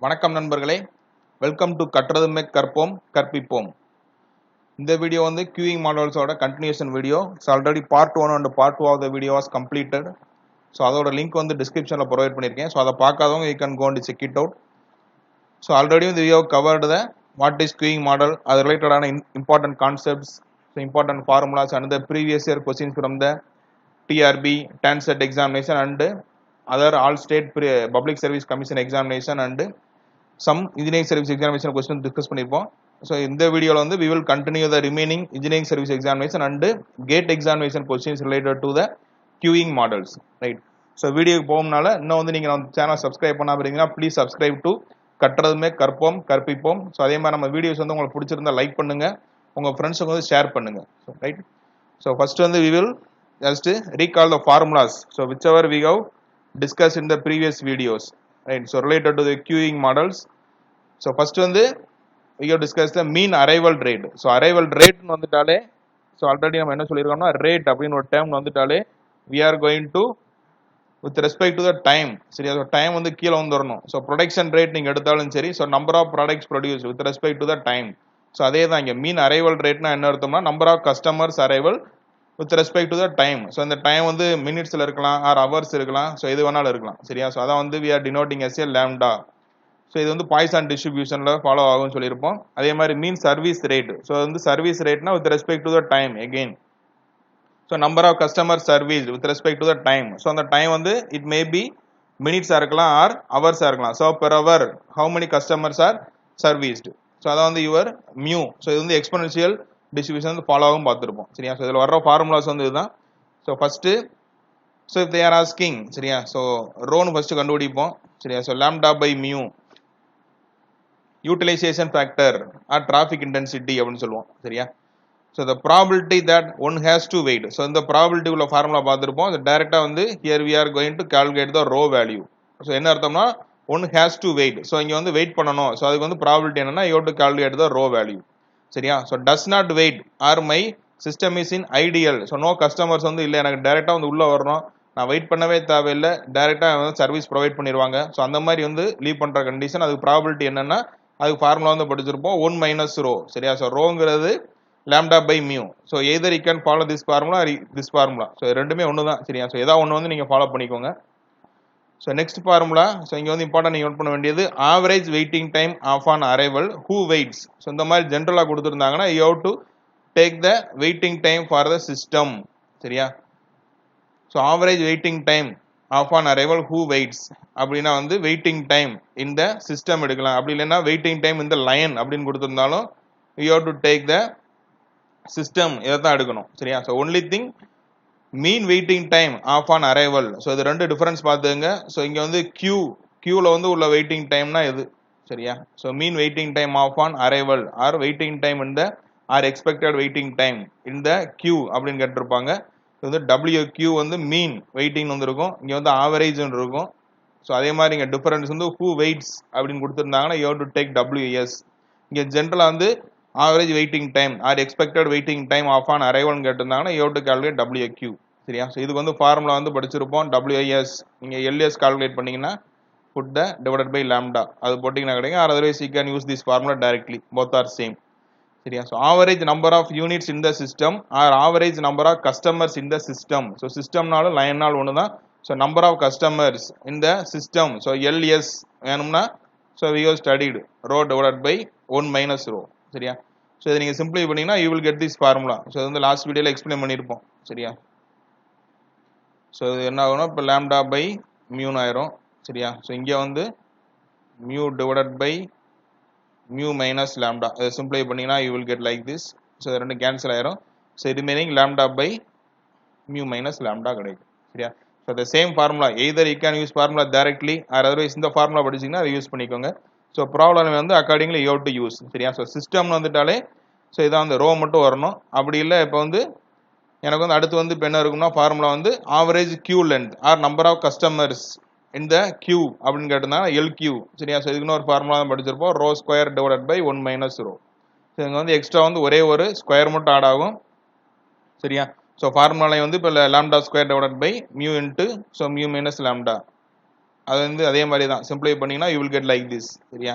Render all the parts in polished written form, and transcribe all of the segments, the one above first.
வணக்கம் நண்பர்களே, welcome to கற்றதுமே கற்போம் கற்பிப்போம். இந்த வீடியோ வந்து queuing மாடல்ஸோட continuation video. So already part 1 and part 2 of the video was completed. So அதோட லிங்க் வந்து டிஸ்கிரிப்ஷனில் ப்ரொவைட் பண்ணியிருக்கேன். ஸோ அதை பார்க்காதவங்க you can go and check it out. So already இந்த video covered the what is queuing model, அது ரிலேட்டடான important concepts, important formulas and the previous year questions from the TRB, TANSET examination and other all state public service commission examination and some engineering service examination question discuss பண்ணிருப்போம். So இந்த வீடியோவில் வந்து we will continue the remaining engineering service examination and gate examination questions related to the queuing models, right? So வீடியோக்கு போகும்னால இன்னும் வந்து நீங்கள் நம்ம channel subscribe பண்ணாமல் இருந்தீங்கன்னா ப்ளீஸ் சப்ஸ்கிரைப் டு கற்றதுமே கற்போம் கற்பிப்போம். ஸோ அதே மாதிரி நம்ம வீடியோஸ் வந்து உங்களுக்கு பிடிச்சிருந்தா லைக் பண்ணுங்க, உங்கள் ஃப்ரெண்ட்ஸுக்கு வந்து ஷேர் பண்ணுங்க, ரைட்? ஸோ ஃபர்ஸ்ட் வந்து we will just recall the formulas, so whichever we have discussed in the previous videos, right? So related to the queuing models. So first வந்து we have discussed the mean arrival rate. So arrival rate வந்துட்டாலே, so already நம்ம என்ன சொல்லியிருக்கோம்னா rate அப்படின்னு ஒரு term வந்துட்டாலே we are going to with respect to the time, சரியா? So time வந்து கீழே வந்துடணும். ஸோ ப்ரொடக்ஷன் ரேட் நீங்கள் எடுத்தாலும் சரி, so number of products produce with respect to the time. So அதே தான் இங்கே மீன் அரைவல் ரேட்னா என்ன அர்த்தம்னா number of customers arrival with respect to the time. So இந்த டைம் வந்து மினிட்ஸில் இருக்கலாம் ஆர் ஹவர்ஸ் இருக்கலாம், ஸோ எது வேணாலும் இருக்கலாம், சரியா? ஸோ அதான் வந்து we are denoting as a lambda. So இது வந்து பாய்சான் டிஸ்ட்ரிபியூஷனில் ஃபாலோ ஆகும்னு சொல்லியிருப்போம். அதே மாதிரி மீன் சர்வீஸ் ரேட், ஸோ வந்து சர்வீஸ் ரேட்னா with respect to the time again. So number of customer service with respect to the time. So அந்த டைம் வந்து இட் மே பி மினிட்ஸாக இருக்கலாம் ஆர் ஹவர்ஸாக இருக்கலாம். So per hour how many customers are serviced. So அதான் வந்து your mu. So இது வந்து எக்ஸ்பொனென்ஷியல் டிஸ்ட்ரிபியூஷன் வந்து ஃபாலோ ஆகும் பார்த்துருப்போம், சரியா? ஸோ இதில் வர்ற ஃபார்முலாஸ் வந்து இதுதான். So first, so if they are asking, சரியா? ஸோ ரோன்னு ஃபர்ஸ்ட் கண்டுபிடிப்போம், சரியா? So lambda by mu utilization factor or traffic intensity அப்படின்னு சொல்லுவோம், சரியா? So the probability that one has to wait. So இந்த ப்ராபிலிட்டி உள்ள ஃபார்முலா பார்த்துருப்போம். அது டேரெக்டாக வந்து here we are going to calculate the rho value. So என்ன அர்த்தம்னா one has to wait. So இங்கே வந்து வெயிட் பண்ணணும். ஸோ அதுக்கு வந்து ப்ராபிலிட்டி என்னன்னா you to calculate the rho value, சரியா? So does not wait or my system is in ideal. So no customers வந்து இல்லை, எனக்கு டேரெக்டாக வந்து உள்ளே வரணும், நான் வெயிட் பண்ணவே தேவையில்லை, டேரெக்டாக வந்து சர்வீஸ் ப்ரொவைட் பண்ணிடுவாங்க. ஸோ அந்த மாதிரி வந்து லீவ் பண்ணுற கண்டிஷன், அதுக்கு ப்ராபிலிட்டி என்னன்னா அதுக்கு ஃபார்முலா வந்து படிச்சிருப்போம், 1 மைனஸ் ரோ, சரியா? ஸோ ரோங்கிறது lambda by mu. So either you can follow this formula or this formula. So ரெண்டுமே ஒன்று தான், சரியா? ஸோ ஏதாவது ஒன்று வந்து நீங்கள் ஃபாலோ பண்ணிக்கோங்க. ஸோ நெக்ஸ்ட் ஃபார்முலா, ஸோ இங்கே வந்து இம்பார்ட்டன் நீங்கள் நோட் பண்ண வேண்டியது average waiting time of on arrival who waits. So இந்த மாதிரி ஜென்ரலாக கொடுத்துருந்தாங்கன்னா you have to take the waiting time for the system, சரியா? So average waiting time of on arrival who waits அப்படின்னா வந்து வெயிட்டிங் டைம் இந்த சிஸ்டம் எடுக்கலாம். அப்படி இல்லைன்னா வெயிட்டிங் டைம் இந்த லைன் அப்படின்னு கொடுத்துருந்தாலும் you have to take the system, இதை தான் எடுக்கணும், சரியா? So only thing mean waiting time of on arrival. So இது ரெண்டு டிஃபரன்ஸ் பார்த்துங்க. ஸோ இங்கே வந்து கியூவில் வந்து உள்ள வெயிட்டிங் டைம்னா இது, சரியா? So mean waiting time of on arrival or waiting time இந்த ஆர் எக்ஸ்பெக்டட் வெயிட்டிங் டைம் இந்த கியூ அப்படின்னு கேட்டிருப்பாங்க. இது வந்து WQ வந்து மீன் வெயிட்டிங் வந்து இருக்கும், இங்கே வந்து ஆவரேஜ் இருக்கும். ஸோ அதே மாதிரி இங்கே டிஃபரன்ஸ் வந்து ஹூ வெயிட்ஸ் அப்படின்னு கொடுத்துருந்தாங்கன்னா you have to take WS. இங்கே ஜென்ரலாக வந்து average waiting time or expected waiting time of an அரைவல்னு கேட்டிருந்தாங்கன்னா you have to calculate WQ, சரியா? ஸோ இதுக்கு வந்து ஃபார்முலா வந்து படிச்சிருப்போம், WIS. நீங்கள் LS கால்குலேட் பண்ணிங்கன்னா put the divided by lambda, அது போட்டிங்கன்னா கிடைக்கும். Or otherwise you can use this formula directly, both are same, சரியா? So average number of units in the system or average number of customers in the system. So சிஸ்டம்னாலும் லைன்னாலும் ஒன்று தான். So number of customers in the system, so LS வேணும்னா so we have studied rho divided by 1 minus rho, சரியா? So இதை நீங்கள் simplify பண்ணிங்கன்னா you will get this formula. So இது வந்து லாஸ்ட் வீடியோவில் எக்ஸ்பிளைன் பண்ணியிருப்போம், சரியா? ஸோ இது என்ன ஆகும்னா இப்போ லாம்டா பை மியூன்னு ஆயிரும், சரியா? ஸோ இங்கே வந்து mu divided by mu minus lambda, இதை சிம்பிளை பண்ணிங்கன்னா you will get like this. So இது ரெண்டு கேன்சல் ஆயிரும். So remaining lambda by mu minus lambda கிடைக்கும், சரியா? So the same formula either you can use formula directly or otherwise இந்த formula படிச்சிங்கன்னா அதை யூஸ் பண்ணிக்கோங்க. ஸோ ப்ராப்ளம் வந்து accordingly you have to use, சரியா? ஸோ சிஸ்டம்னு வந்துட்டாலே ஸோ இதான் வந்து ரோ மட்டும் வரணும். அப்படி இல்லை இப்போ வந்து எனக்கு வந்து அடுத்து வந்து இப்போ என்ன இருக்கும்னா ஃபார்முலா வந்து average queue length or number of customers இந்த கியூ அப்படின்னு கேட்டிருந்தா LQ, சரியா? ஸோ இதுக்குன்னு ஒரு ஃபார்முலா தான் படிச்சிருப்போம், rho square divided by 1 minus rho. So இங்கே வந்து எக்ஸ்ட்ரா வந்து ஒரே ஒரு ஸ்கொயர் மட்டும் ஆட் ஆகும், சரியா? ஸோ ஃபார்முலாவில் வந்து இப்போ lambda square divided by mu into so mu minus lambda அது வந்து அதே மாதிரி தான் சிம்பிளை பண்ணிங்கன்னா you will get like this. சரியா,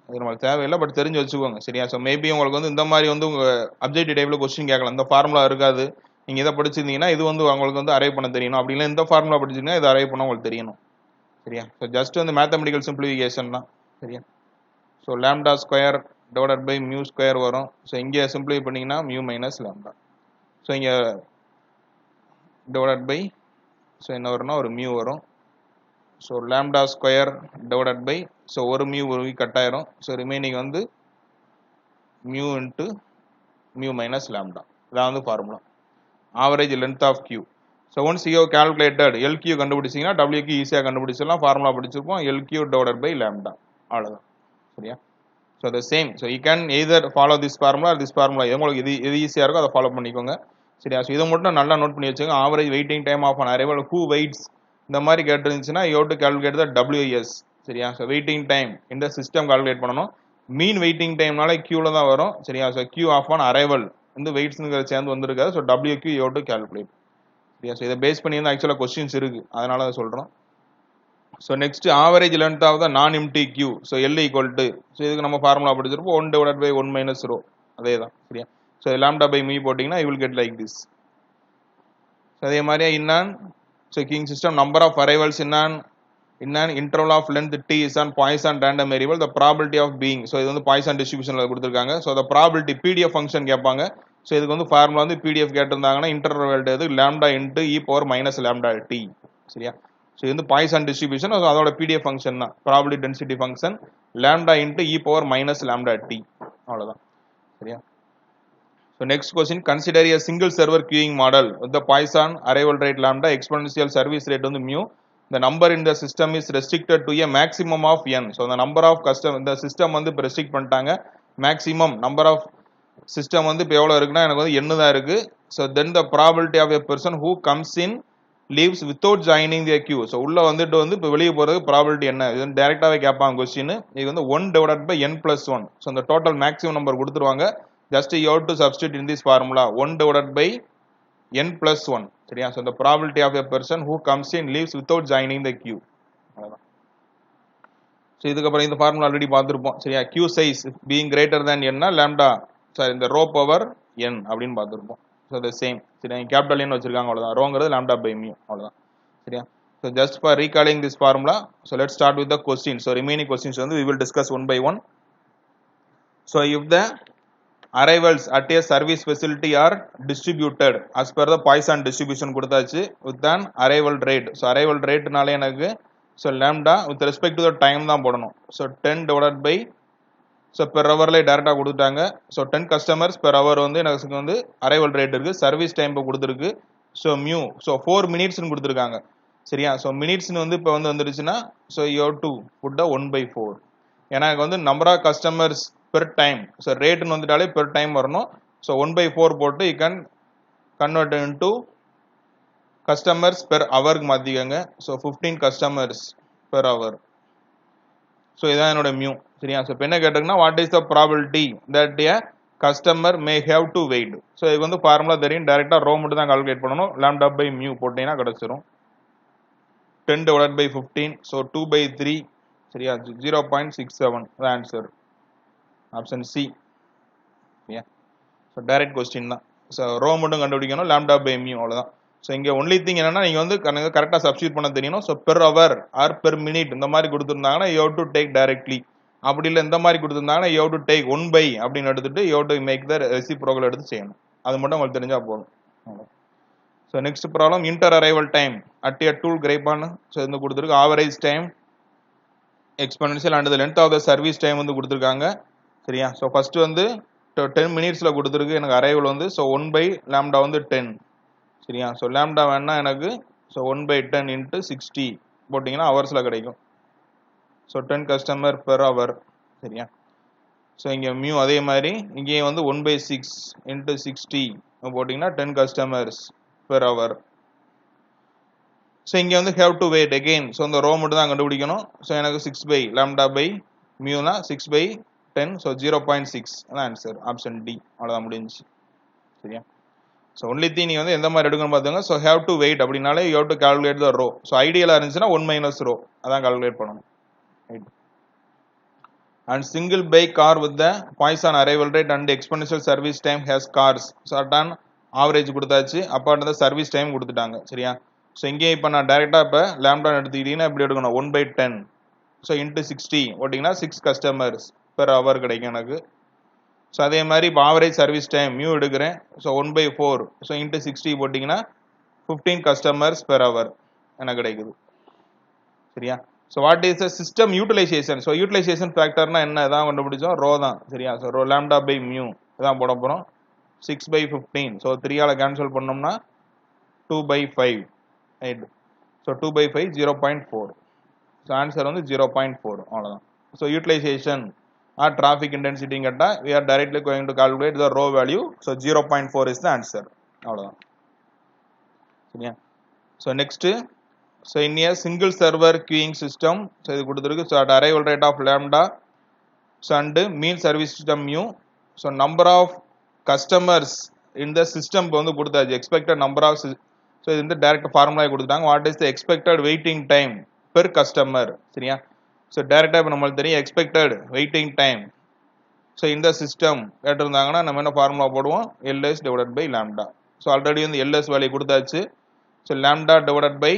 அது நமக்கு தேவையில்லை, பட் தெரிஞ்சு வச்சுக்கோங்க. சரியா, ஸோ மேபி உங்களுக்கு வந்து இந்த மாதிரி வந்து உங்கள் அப்ஜெக்டிவ் டைப்பில் கொஸ்டின் கேட்கலாம். இந்த ஃபார்முலா இருக்காது, நீங்கள் இதை படிச்சிருந்தீங்கன்னா இது வந்து உங்களுக்கு வந்து அரைவ் பண்ண தெரியணும். அப்படி இல்லை இந்த ஃபார்முலா படிச்சிருந்தீங்கன்னா இது அரைவ் பண்ண உங்களுக்கு தெரியணும். சரியா, ஸோ ஜஸ்ட் வந்து மேத்தமெட்டிக்கல் சிம்பிளிஃபிகேஷன் தான். சரியா, so lambda square divided by mu square வரும். ஸோ இங்கே சிம்பிளிஃபை பண்ணிங்கன்னா மியூ மைனஸ் லேம்டா. ஸோ இங்கே டிவைடட் பை, ஸோ என்ன வரும்னா ஒரு மியூ வரும். So lambda square divided by, so ஒரு மியூ கட் ஆயிரும். ஸோ ரிமைனிங் வந்து mu into mu minus lambda. இதான் வந்து formula. Average length of queue. So once you calculated LQ கண்டுபிடிச்சிங்கன்னா டபிள்யூக்கு ஈஸியாக கண்டுபிடிச்சிடலாம். ஃபார்முலா படிச்சிருப்போம், எல்கியூ டிவைடட் பை லேம்டா, அவ்வளோதான். சரியா, so the same. So you can either follow this formula this formula, உங்களுக்கு எது ஈஸியாக இருக்கோ அதை ஃபாலோ பண்ணிக்கோங்க. சரியா, ஸோ இதை மட்டும் நல்லா நோட் பண்ணி வச்சுக்கோங்க. Average waiting time of an arrival, who waits, இந்த மாதிரி கேட்டுருந்துச்சுன்னா you to calculate the WS. சரியா, ஸோ வெயிட்டிங் டைம் இந்த சிஸ்டம் கால்குலேட் பண்ணணும். மீன் வெயிட்டிங் டைம்னால கியூவில் தான் வரும். சரியா, so queue of an arrival இந்த வெயிட்ஸ்ங்கிற சேர்ந்து வந்திருக்காது. So WQ you to calculate. சரியா, ஸோ இதை பேஸ் பண்ணி வந்து ஆக்சுவலாக கொஸ்டின்ஸ் இருக்குது, அதனால அதை சொல்கிறோம். So next average length of the non empty Q. So L equal to, so இதுக்கு நம்ம ஃபார்முலா படிச்சிருப்போம், 1 டிவைடட் பை 1 மைனஸ் ரோ, அதே தான். சரியா, ஸோ லேம்டா பை மீ போட்டிங்கன்னா you will get like this. அதே மாதிரியே இன்னான் checking system number of arrivals in an interval of length t is an Poisson random variable, the probability of being, so இது வந்து Poisson distributionல கொடுத்திருக்காங்க. so the probability PDF function கேட்பாங்க. so இதுக்கு வந்து formula வந்து PDF கேட்டிருந்தாங்கன்னா interval எது lambda into e power minus lambda t. சரியா, so இது வந்து Poisson distribution, அதோட PDF function தான் probability density function lambda into e power minus lambda t, அவ்வளவுதான். சரியா, so next question, consider a single server queuing model with the Poisson arrival rate lambda, exponential service rate on the mu. The number in the system is restricted to a maximum of n. So the number of the system வந்து restrict பண்ணிட்டாங்க. maximum number of system வந்து இப்போ எவ்வளோ இருக்குன்னா எனக்கு வந்து n தான் இருக்கு. so then the probability of a person who comes in leaves without joining the queue. so உள்ள வந்துட்டு வந்து இப்போ வெளியே போறதுக்கு probability என்ன, இது டைரக்டாவே கேட்பாங்க கொஸ்டின். இது வந்து 1 divided by n plus 1. so the total maximum number கொடுத்துருவாங்க. just you have to substitute in this formula 1 divided by n plus 1. சரியா, so the probability of a person who comes in leaves without joining the queue. அவ்வளவுதான். so இதுக்கு அப்புறம் இந்த formula already பார்த்திருப்போம். சரியா, q size being greater than n னா lambda, sorry இந்த rho power n அப்படினு பார்த்திருப்போம். so the same. சரியா, கேபிட்டல் n வச்சிருக்காங்க, அவ்வளவுதான். ரோங்கிறது lambda by mu, அவ்வளவுதான். சரியா, so just for recalling this formula, so let's start with the questions. so remaining questions வந்து we will discuss one by one. so if the arrivals at a service facility are distributed as per the Poisson distribution கொடுத்தாச்சு with an arrival rate. so arrival rate நாலே எனக்கு so lambda with respect to the time தான் போடணும். so 10 divided by, so per hourல டைரக்டா கொடுத்துட்டாங்க. so 10 customers per hour வந்து எனக்கு வந்து arrival rate இருக்கு. service time இப்போ கொடுத்துருக்கு. so mu, so 4 minutes னு கொடுத்துருக்காங்க. சரியா, so minutes னு வந்து இப்போ வந்து வந்துருச்சுன்னா so you have to put the 1/4. ஏன்னா எனக்கு வந்து number of customers per time, so rate னு வந்துட்டாலே per time வரணும். so 1/4 போட்டு you can convert into customers per hour க்கு மாத்திக்கங்க. so 15 customers per hour. so இதான் என்னோட mu. சரியா, so இப்போ என்ன கேட்டிருக்குன்னா what is the probability that a customer may have to wait. so இதுக்கு வந்து ஃபார்முலா தெரியும், டைரக்டா ரோ மட்டும் தான் கால்குலேட் பண்ணணும். lambda by mu போட்டீங்கன்னா கிடைச்சிரும். 10 divided by 15, so 2/3. சரியா, 0.67 the answer, option C. yeah, so direct question தான். so ரோ மட்டும் கண்டுபிடிக்கணும், lambda by mu, அவ்வளவுதான். so இங்க only thing என்னன்னா நீங்க வந்து கரெக்டா சப்ஸ்டிட்யூட் பண்ண தெரியணும். so per hour or per minute இந்த மாதிரி கொடுத்திருந்தாங்கன்னா you have to take directly. அப்படி இல்லை இந்த மாதிரி கொடுத்திருந்தாங்கன்னா you have to take 1/, அப்படின்னு எடுத்துட்டு you have to make the reciprocal எடுத்து செய்யணும். அது மட்டும் உங்களுக்கு தெரிஞ்சா போதும். so next problem, inter arrival time at a tool Grapon. so இந்த கொடுத்திருக்கு average time, exponential and the length of the service time வந்து கொடுத்திருக்காங்க. சரியா, so first வந்து 10 minutesல கொடுத்திருக்கு எனக்கு அரைவல் வந்து. so 1/, lambda வந்து 10. சரியா, so lambda வேணா எனக்கு so 1/10 into 60 போட்டீங்கன்னா ஹவர்ஸ்ல கிடைக்கும். so 10 customer per hour. சரியா, so இங்க mu அதே மாதிரி இங்கேயும் வந்து 1/6 into 60 போட்டீங்கன்னா 10 customers per hour. so இங்க வந்து have to wait again. so இந்த ரோ மட்டும் தான் கண்டுபிடிக்கணும். so எனக்கு 6/, lambda by mu னா 6/10, so 0.6 அதான் ஆன்சர், ஆப்ஷன் டி, அவ்வளவுதான் முடிஞ்சுச்சு. சரியா, ஸோ ஒன்லி திங் நீங்கள் வந்து எந்த மாதிரி எடுக்கணும் பார்த்துங்க. ஸோ ஹேவ் டு வெயிட் அப்படின்னாலே you have to calculate the rho. So ஐடியலாக இருந்துச்சுன்னா 1 மைனஸ் ரோ அதான் கால்குலேட் பண்ணணும். Right. And single by car with the Poisson arrival rate and exponential service time has cars certain average கொடுத்தாச்சு. Apart வந்து service time கொடுத்துட்டாங்க. சரியா? So இங்கேயும் இப்போ நான் டேரெக்டாக இப்போ லேம்டான் எடுத்துக்கிட்டீங்கன்னா எப்படி எடுக்கணும் 1/10. ஸோ இன்ட்டு 60 போட்டிங்கன்னா 6 கஸ்டமர்ஸ் பெர் ஹவர் கிடைக்கும் எனக்கு. ஸோ அதே மாதிரி இப்போ ஆவரேஜ் சர்வீஸ் டைம் மியூ எடுக்கிறேன். ஸோ 1/4. ஸோ இன்ட்டு 60 போட்டிங்கன்னா 15 கஸ்டமர்ஸ் பெர் ஹவர் எனக்கு கிடைக்குது. சரியா? So what is the system utilization? So utilization ஃபேக்டர்னா என்ன இதான் கண்டுபிடிச்சோம், ரோ தான். சரியா? So rho lambda by mu இதான் போட போகிறோம். 6/15. ஸோ 3ஆல் கேன்சல் பண்ணோம்னா 2/5. ரைட். ஸோ 2/5 0.4. ஸோ ஆன்சர் வந்து 0.4 அவ்வளோதான். ஸோ யூட்டிலைசேஷன் ஆர் டிராஃபிக் இன்டென்சிட்டின்னு கேட்டால் we are directly going to calculate the row value. So 0.4 is the answer. அவ்வளோதான். சரியா? So next so in a single server queuing system so இது கொடுத்துருக்கு. So at arrival rate of lambda so and mean service system mu. So number of customers இந்த system இப்போ வந்து கொடுத்தாச்சு. Expected number of so இது வந்து direct ஃபார்முலாவை கொடுத்துட்டாங்க. What is the expected waiting time per customer? சரியா? ஸோ டேரெக்டாக இப்போ நம்மளுக்கு தெரியும் எக்ஸ்பெக்டட் வெயிட்டிங் டைம். ஸோ இந்த சிஸ்டம் கேட்டிருந்தாங்கன்னா நம்ம என்ன ஃபார்முலா போடுவோம், LS divided by lambda. So already வந்து எல்எஸ் வேல்யூ கொடுத்தாச்சு. So lambda divided by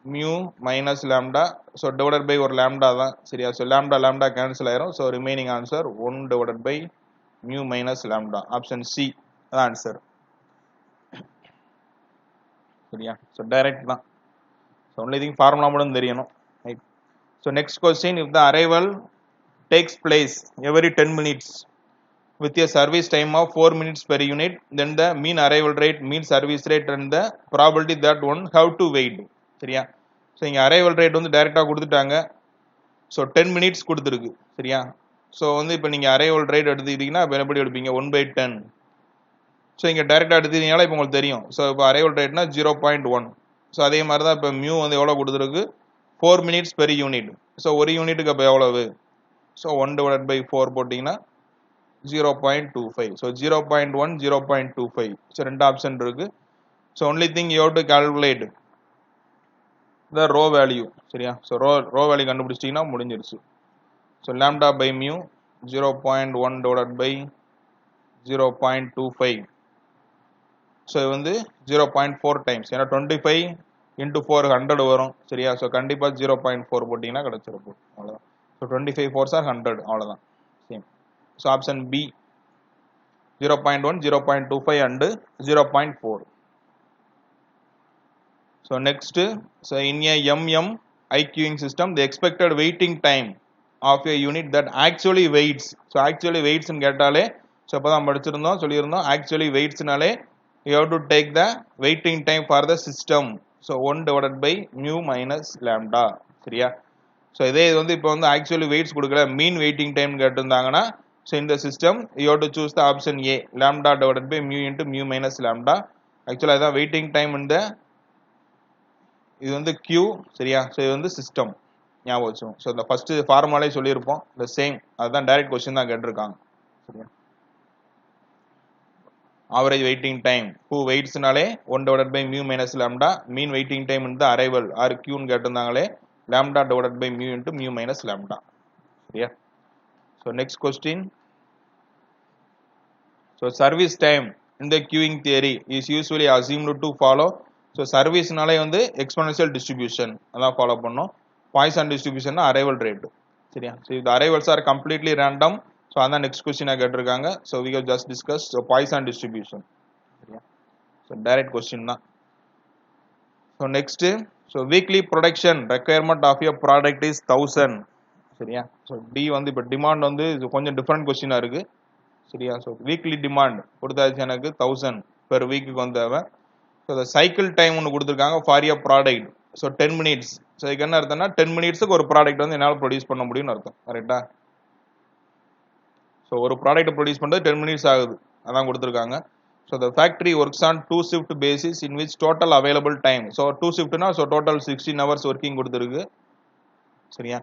mu minus lambda. So divided by ஒரு லேம்டா தான். சரியா? ஸோ லேம்டா கேன்சல் ஆயிரும். So remaining answer 1 divided by mu minus lambda. Option C அதான் answer. சரியா? So direct தான். So only thing formula மட்டும் தெரியணும். Right. So next question, if the arrival takes place every 10 minutes with a service time of 4 minutes per unit, then the mean arrival rate, mean service rate and the probability that one have to wait. சரியா? So இங்கே arrival rate வந்து டைரெக்டாக கொடுத்துட்டாங்க. So 10 minutes கொடுத்துருக்கு. சரியா? So வந்து இப்போ நீங்கள் அரைவல் ரேட் எடுத்துக்கிட்டிங்கன்னா இப்போ எப்படி எடுப்பீங்க 1/10. ஸோ இங்கே டைரெக்டாக எடுத்துக்கிட்டீங்களா இப்போ உங்களுக்கு தெரியும். ஸோ இப்போ அரைவல் ரேட்னா 0.1. ஸோ அதே மாதிரி தான் இப்போ மியூ வந்து எவ்வளோ கொடுத்துருக்கு 4 மினிட்ஸ் பெர் யூனிட். ஸோ ஒரு யூனிட்டுக்கு அப்போ எவ்வளவு? ஸோ 1 டிவைடட் பை 4 போட்டிங்கன்னா 0.25. ஸோ 0.1 0.25. ஸோ ரெண்டு ஆப்ஷன் இருக்கு. So only thing you have to calculate the rho value. சரியா? ஸோ ரோ வேல்யூ கண்டுபிடிச்சிட்டிங்கன்னா முடிஞ்சிருச்சு. So lambda by mu 0.1 divided by 0.25. So இது வந்து 0.4 டைம்ஸ். ஏன்னா 25 இன்ட்டு 4 100 வரும். சரியா? ஸோ கண்டிப்பாக 0.4 போட்டிங்கன்னா கிடச்சிருக்கும். அவ்வளோதான். ஸோ 25 4s are 100 அவ்வளோதான். சேம். So option B 0.1 0.25 and 0.4. So next so in a MMI queuing system the expected waiting time of a unit that actually waits. So actually வெயிட்ஸ்ன்னு கேட்டாலே ஸோ இப்போ தான் படிச்சிருந்தோம் சொல்லியிருந்தோம் ஆக்சுவலி வெயிட்ஸ்னாலே you have to take the waiting time for the system. So 1 divided by mu minus lambda. சரியா? So இதே இது வந்து இப்போ வந்து ஆக்சுவலி வெயிட்ஸ் கொடுக்கல மீன் வெயிட்டிங் டைம் கேட்டிருந்தாங்கன்னா ஸோ இந்த system you have to choose the option A lambda divided by mu into mu minus lambda. ஆக்சுவலாக இதான் வெயிட்டிங் டைம் இந்த இது வந்து கியூ. சரியா? ஸோ இது வந்து சிஸ்டம் ஞாபகம் வச்சுக்கோங்க. ஸோ இந்த ஃபர்ஸ்ட் ஃபார்முலாலே சொல்லியிருப்போம் இந்த சேம் அதுதான் டைரக்ட் கொஸ்டின் தான் கேட்டிருக்காங்க. சரியா? ஆவரேஜ் வெயிட்டிங் டைம் ஹூ வெயிட்ஸ்னாலே 1 divided by mu minus lambda. Mean waiting time இந்த அரைவல் ஆர் கியூன்னு கேட்டிருந்தாங்களே lambda divided by mu into mu minus lambda. Yeah. So next question. So service time in the queuing theory is usually assumed to follow. So service நாலே வந்து exponential distribution அதான் follow பண்ணோம். Poisson distribution arrival rate. சரியா? So the arrivals are completely random. So அதான் next question கேட்டிருக்காங்க. So we have just discussed so Poisson distribution. சரியா? So direct question தான். So next, so weekly production requirement of your product is 1000. சரியா? So D வந்து இப்போ demand வந்து இது கொஞ்சம் டிஃப்ரெண்ட் கொஸ்டினாக இருக்குது. சரியா? ஸோ வீக்லி டிமாண்ட் கொடுத்தாச்சு எனக்கு 1000 பெர் வீக்குக்கு வந்து அவன். ஸோ இந்த சைக்கிள் டைம் ஒன்று கொடுத்துருக்காங்க for your product. So 10 minutes. So இதுக்கு என்ன அர்த்தம்னா 10 மினிட்ஸுக்கு ஒரு ப்ராடக்ட் வந்து என்னால் ப்ரொடியூஸ் பண்ண முடியும்னு அர்த்தம். கரெக்டா? ஸோ ஒரு ப்ராடக்ட் ப்ரொடியூஸ் பண்ணுறது 10 மினிட்ஸ் ஆகுது அதான் கொடுத்துருக்காங்க. So the factory works on 2 shift basis in which total available time. So 2 shift na so total 16 hours working கொடுத்திருக்கு. சரியா?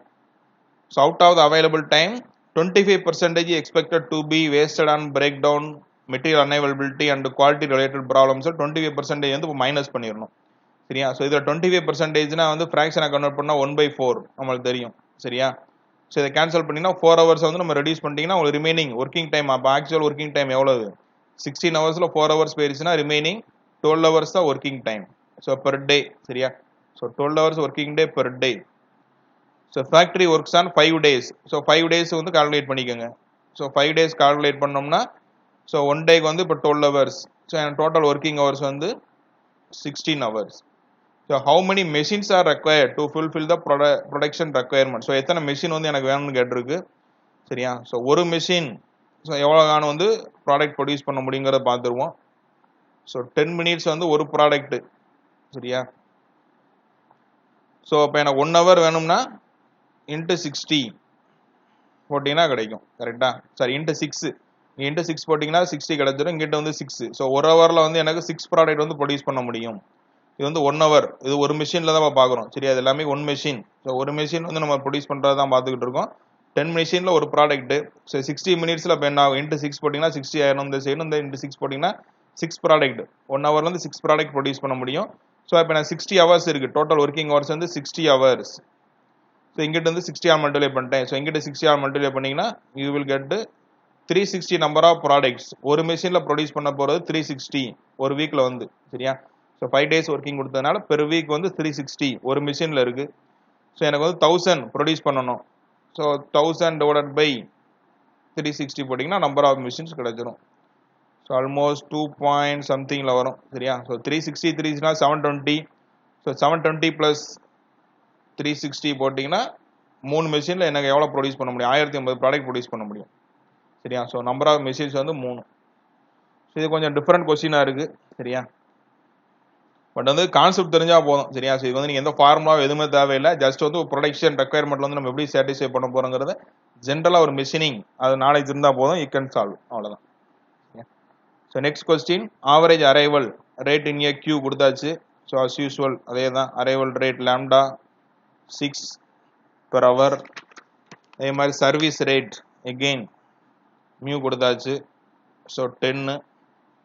So out of the available time 25% expected to be wasted on breakdown material unavailability and quality related problems 25% வந்து minus பண்ணிடணும் சரியா. So இதில் 25%னா வந்து ஃப்ராக்ஷனை convert பண்ணால் 1/4 நம்மளுக்கு தெரியும் சரியா. ஸோ இதை கேன்சல் பண்ணிங்கன்னா 4 ஹவர்ஸ் வந்து நம்ம ரெடியூஸ் பண்ணிட்டீங்கன்னா உங்களுக்கு ரிமைனிங் ஒர்க்கிங் டைம் அப்போ ஆக்சுவல் ஒர்க்கிங் டைம் எவ்வளவு 16 ஹவர்ஸில் 4 ஹவர்ஸ் போயிடுச்சுன்னா ரிமைனிங் 12 ஹவர்ஸ் தான் working time. So per day சரியா. So 12 hours working day per day. So factory works on 5 days. So 5 days வந்து கால்குலேட் பண்ணிக்கோங்க. ஸோ 5 days கால்குலேட் பண்ணோம்னா ஸோ 1 டேக்கு வந்து இப்போ 12 hours. So total working hours வந்து 16 hours. So how many machines R required to fulfil the production requirement. So எத்தனை மெஷின் வந்து எனக்கு வேணும்னு கேட்டிருக்கு சரியா. ஸோ ஒரு மெஷின் ஸோ எவ்வளோ காணும் வந்து ப்ராடக்ட் ப்ரொடியூஸ் பண்ண முடியுங்கிறத பார்த்துருவோம். ஸோ 10 minutes வந்து ஒரு ப்ராடக்ட் சரியா. ஸோ அப்போ எனக்கு 1 hour வேணும்னா இன்ட்டு 60 போட்டிங்கன்னா கிடைக்கும் கரெக்டா. சாரி இன்ட்டு 6 இன்ட்டு 6 போட்டிங்கன்னா 60 கிடைச்சிடும். இங்கிட்ட வந்து 6. ஸோ ஒரு ஹவரில் வந்து எனக்கு 6 ப்ராடக்ட் வந்து ப்ரொடியூஸ் பண்ண முடியும். இது வந்து 1 hour. இது ஒரு மிஷினில் தான் பார்க்குறோம் சரியா. இது எல்லாமே ஒன் மிஷின். ஸோ ஒரு மிஷின் வந்து நம்ம ப்ரொடியூஸ் பண்ணுறது தான் பார்த்துக்கிட்டு இருக்கோம். 10 மிஷினில் ஒரு ப்ராடக்ட்டு. ஸோ 60 minutesல இப்போ என்ன ஆகும் இன்ட்டு 6 போட்டிங்கன்னா 60 ஆயிரும். இந்த சைடு இந்த இன்ட்டு 6 போட்டிங்கன்னா 6 ப்ராடக்ட் 1 hourல வந்து 6 ப்ராடக்ட் ப்ரொடியூஸ் பண்ண முடியும். ஸோ இப்போ நான் 60 hours இருக்குது. டோட்டல் ஒர்க்கிங் ஹவர்ஸ் வந்து 60 hours. ஸோ இங்கிட்ட வந்து 60 ஆல் மல்டிப்ளை பண்ணிட்டேன். ஸோ இங்கிட்ட 60 ஆல் மல்டிப்ளை பண்ணிங்கன்னா you will get 360 number of products. ஒரு மிஷினில் ப்ரொடியூஸ் பண்ண போகிறது 360 ஒரு வீக்கில் வந்து சரியா. ஸோ 5 days ஒர்க்கிங் கொடுத்ததுனால பெர் வீக் வந்து 360 ஒரு மிஷினில் இருக்குது. ஸோ எனக்கு வந்து 1000 ப்ரொடியூஸ் பண்ணணும். ஸோ 1000 டிவைடட் பை 360 போட்டிங்கன்னா நம்பர் ஆஃப் மிஷின்ஸ் கிடைச்சிடும். ஸோ ஆல்மோஸ்ட் 2 பாயிண்ட் சம்திங்கில் வரும் சரியா. ஸோ 360 3 720. ஸோ 720 ப்ளஸ் 360 போட்டிங்கன்னா 3 மிஷினில் எனக்கு எவ்வளோ ப்ரொடியூஸ் பண்ண முடியும் 1050 ப்ராடக்ட் ப்ரொடியூஸ் பண்ண முடியும் சரியா. ஸோ நம்பர் ஆஃப் மிஷின்ஸ் வந்து 3. ஸோ இது கொஞ்சம் டிஃப்ரெண்ட் கொஸ்டினாக இருக்குது சரியா. பட் வந்து கான்செப்ட் தெரிஞ்சால் போதும் சரியா. ஸோ இது வந்து நீங்கள் எந்த ஃபார்முலாவும் எதுவுமே தேவையில்லை. ஜஸ்ட் வந்து ப்ரொடக்ஷன் ரெக்யர்மெண்ட் வந்து நம்ம எப்படி சாட்டிஸ்ஃபை பண்ண போகிறோங்கிறத ஜென்ரலாக ஒரு மிஷினிங் அது நாலேஜ் இருந்தால் போதும் யூ கேன் சால்வ் அவ்வளோதான். So next question average arrival rate in a queue கொடுத்தாச்சு. ஸோ அஸ் யூஸ்வல் அதே தான் arrival rate lambda 6 per hour. அதே மாதிரி சர்வீஸ் ரேட் எகெயின் மியூ கொடுத்தாச்சு. ஸோ 10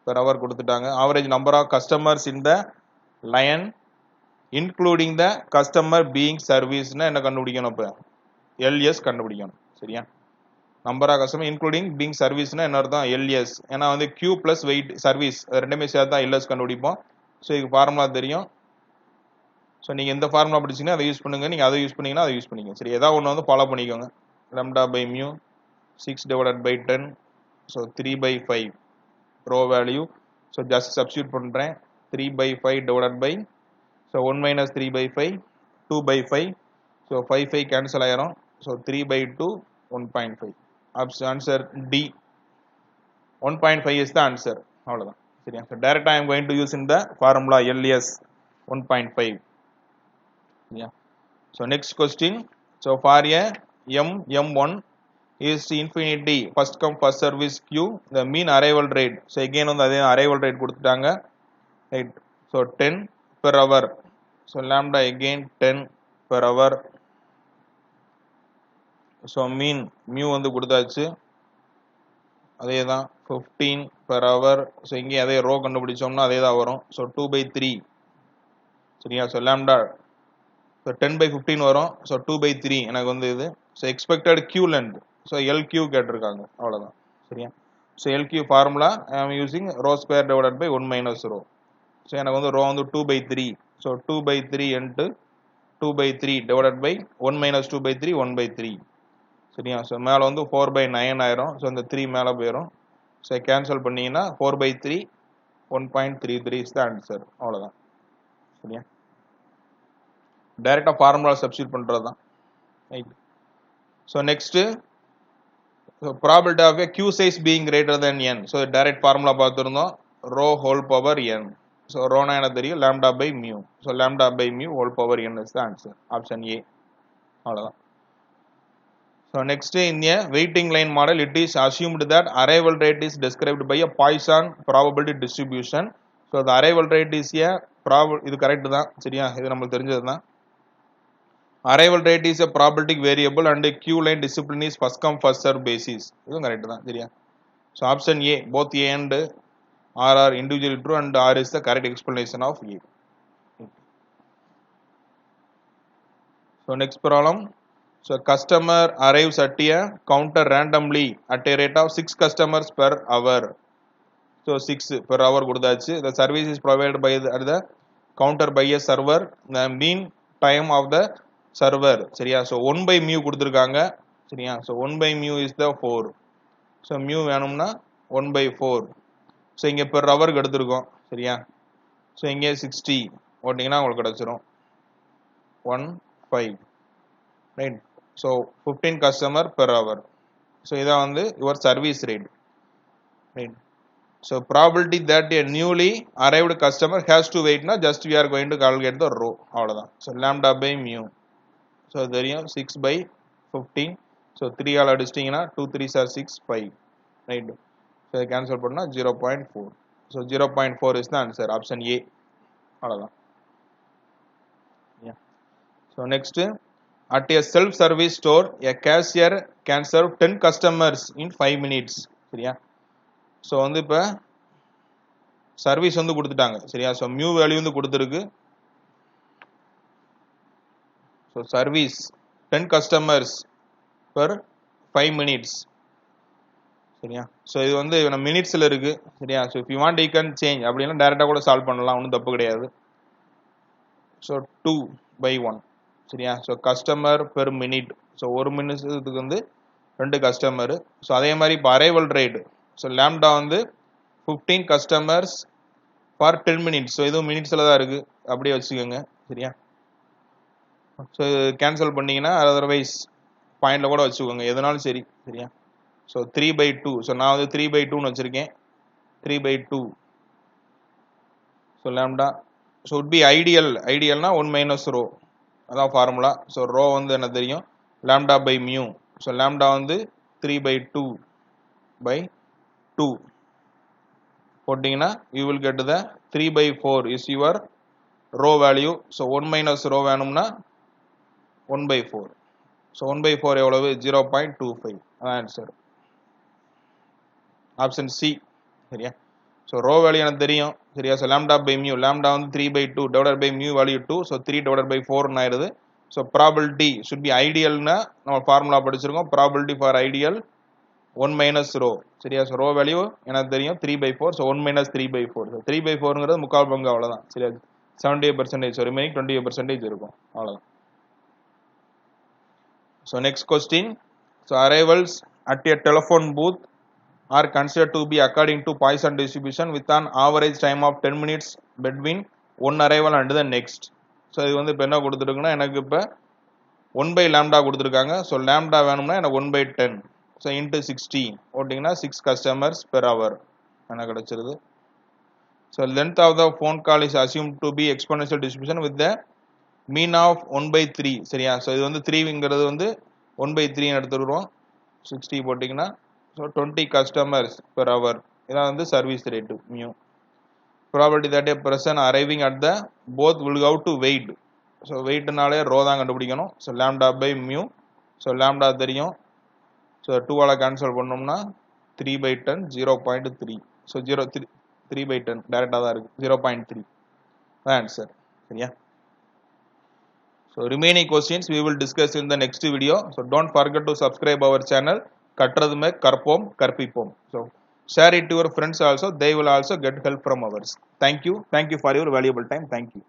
per hour கொடுத்துட்டாங்க. Average number of customers in the line including the customer being சர்வீஸ்னா என்ன கண்டுபிடிக்கணும் இப்போ எல்எஸ் கண்டுபிடிக்கணும் சரியா. Number of customer including being சர்வீஸ்னா என்ன அர்த்தம் எல்எஸ். ஏன்னா வந்து கியூ பிளஸ் வெயிட் சர்வீஸ் ரெண்டுமே சேர்த்து தான் எல்எஸ் கண்டுபிடிப்போம். ஸோ இதுக்கு ஃபார்முலா தெரியும். ஸோ நீங்கள் எந்த ஃபார்முலா படிச்சிங்கன்னா அதை யூஸ் பண்ணுங்கள். நீங்கள் அதை யூஸ் பண்ணிங்கன்னா அதை யூஸ் பண்ணிக்கோங்க சரி. ஏதாவது ஒன்று வந்து ஃபாலோ பண்ணிக்கோங்க. Lambda by mu 6 divided by 10. So 3/5 rho value. So just substitute பண்ணுறேன் 3/5 divided by so 1 minus 3/5 2/5. So 5 cancel ஆயிரும். So 3/2 1.5. Answer D 1.5 is the answer அவ்வளோதான் சரியா. ஸோ டைரக்டாக I am going to use in the formula LS 1.5 yeah. So next question. So for a M1 is infinity first come first service queue the mean arrival rate. So again on the arrival rate கொடுத்துட்டாங்க right. So 10 per hour. So lambda again 10 per hour. So mean mu வந்து கொடுத்தாச்சு அதே தான் 15 per hour. So இங்கே அதே row கண்டுபிடிச்சோம்னா அதே தான் வரும். So 2/3 சரியா. So lambda ஸோ 10/15 வரும். ஸோ 2/3 எனக்கு வந்து இது. So expected queue length so LQ கேட்டிருக்காங்க அவ்வளோதான் சரியா. So LQ formula I am using rho square divided by 1 minus rho. So எனக்கு வந்து ரோ வந்து 2/3. So 2/3 into 2/3 divided by 1 minus 2/3 1/3 சரியா. ஸோ மேலே வந்து 4/9 ஆயிரும். ஸோ இந்த 3 மேலே போயிடும். ஸோ கேன்சல் பண்ணிங்கன்னா 4/3 1.33 இஸ் த ஆன்சர் அவ்வளோதான் சரியா. டைரக்டாக ஃபார்முலா சப்ஸ்டியூட் பண்ணுறது தான் right. So next probability of a queue size being greater then N. So direct formula பார்த்துருந்தோம் rho whole power N. So ரோனா எனக்கு தெரியும் lambda by mu. So lambda by mu whole power N is the answer option A அவ்வளோதான். So next in a waiting line model it is assumed that arrival rate is described by a Poisson probability distribution. So the arrival rate is ஏ இது correct தான் சரியா. இது நம்மளுக்கு தெரிஞ்சது தான். Arrival rate is a probabilistic variable and a queue line discipline is first come first serve basis. இதுவும் correct தான் சரியா. So option A, both A and R are individually true and R is the correct explanation of A. So next problem. So customer arrives at a counter randomly at a rate of 6 customers per hour. So 6 per hour கொடுத்தாச்சு. The service is provided by at the counter by a server. The mean time of the server. சரியா? So 1 by mu கொடுத்திருக்காங்க. சரியா? So 1 by mu is the 4. So mu வேணும்னா 1 by 4. So இங்க per hour எடுத்திருக்கோம். சரியா? So இங்க 60 போட்டீங்கன்னா உங்களுக்கு கிடைச்சிரும் 1.5. Right? So 15 customer per hour. So இதான் வந்து your service rate. Right? So probability that a newly arrived customer has to wait na just we are going to calculate the row அவ்வளவுதான். So lambda by mu. So தெரியும் 6 by 15. So 3 ஆல் அடிச்சிட்டீங்கன்னா 2 3s are 6 5. Right? So cancel பண்ணா 0.4. So 0.4 is the answer. Option A. அவ்வளவுதான். Yeah. So next, at a self-service store, a cashier can serve 10 customers in 5 minutes. சரியா? So வந்து இப்போ service வந்து கொடுத்துட்டாங்க. சரியா? ஸோ மியூ வேல்யூ வந்து கொடுத்துருக்கு. So service 10 customers per 5 minutes. சரியா? ஸோ இது வந்து நம்ம மினிட்ஸில் இருக்கு. சரியா? So if you want you can change அப்படின்னா டேரெக்டாக கூட சால்வ் பண்ணலாம், ஒன்றும் தப்பு கிடையாது. So 2 by 1. சரியா? So customer per minute. So ஒரு மினிட்ஸுக்கு வந்து 2 கஸ்டமரு. ஸோ அதே மாதிரி இப்போ அரைவல் ரேட். ஸோ லேம்டா வந்து 15 customers for 10 minutes. ஸோ இதுவும் மினிட்ஸில் தான் இருக்குது, அப்படியே வச்சுக்கோங்க. சரியா? ஸோ கேன்சல் பண்ணிங்கன்னா அதர்வைஸ் பாயிண்டில் கூட வச்சுக்கோங்க, எதுனாலும் சரி. சரியா? So 3 by 2. ஸோ நான் வந்து 3 by 2ன்னு வச்சுருக்கேன். 3 by 2. So lambda so would be ஐடியல்னா 1 minus ரோ, அதான் ஃபார்முலா. ஸோ ரோ வந்து என்ன தெரியும், lambda by mu. So lambda வந்து 3 by 2 by 2 போட்டிங்கன்னா you will get the 3 by 4 is your rho value. So 1 minus rho வேணும்னா 1 by 4. So 1 by 4 எவ்வளவு, 0.25. அதான் ஆன்சர். Option C. சரியா? ஸோ ரோ வேல்யூ எனக்கு தெரியும். சரியா? So lambda by mu, lambda வந்து 3 by 2 divided by mu value 2. So 3 divided by 4 ஆயிடுது. So probability should be ஐடியல்னா நம்ம ஃபார்முலா படிச்சிருக்கோம். Probability for idle 1 minus rho. சரியா? ஸோ ரோ வேல்யூ எனக்கு தெரியும் 3 by 4. So 1 minus 3 by 4. So 3 by 4ங்கிறது முக்கால் பங்கு, அவ்வளோதான். சரியா? 78%. ஸோ ரிமைனிங் 28% இருக்கும், அவ்வளோதான். So next question. So arrivals at a telephone booth are considered to be according to Poisson distribution with an average time of 10 minutes between one arrival and the next. So இது வந்து இப்போ என்ன கொடுத்துருக்குன்னா, எனக்கு இப்போ 1 by lambda கொடுத்துருக்காங்க. So lambda வேணும்னா எனக்கு 1 by 10. So into 60 போட்டிங்கன்னா 6 customers per hour எனக்கு கிடச்சிருது. So length of the phone call is assumed to be exponential distribution with the mean of 1 by 3. சரியா? ஸோ இது வந்து 3ங்கிறது வந்து 1 by 3 எடுத்துக்கிறோம். 60 போட்டிங்கன்னா ஸோ 20 customers per hour. இதான் வந்து service rate mu. Probability that a person arriving at the booth will have to wait. So வெயிட்னாலே rho தான் கண்டுபிடிக்கணும். So lambda by mu. So lambda தெரியும். ஸோ 2ஆல் கேன்சல் பண்ணோம்னா 3 by 10 0.3. ஸோ 3 by 10 டேரெக்டாக தான் இருக்குது, 0.3 தான் ஆன்சர். சரியா? So remaining questions we will discuss in the next video. So don't forget to subscribe our channel. கற்றதுமே கற்போம் கற்பிப்போம். So share it to your friends also, they will also get help from ours. Thank you for your valuable time. Thank you.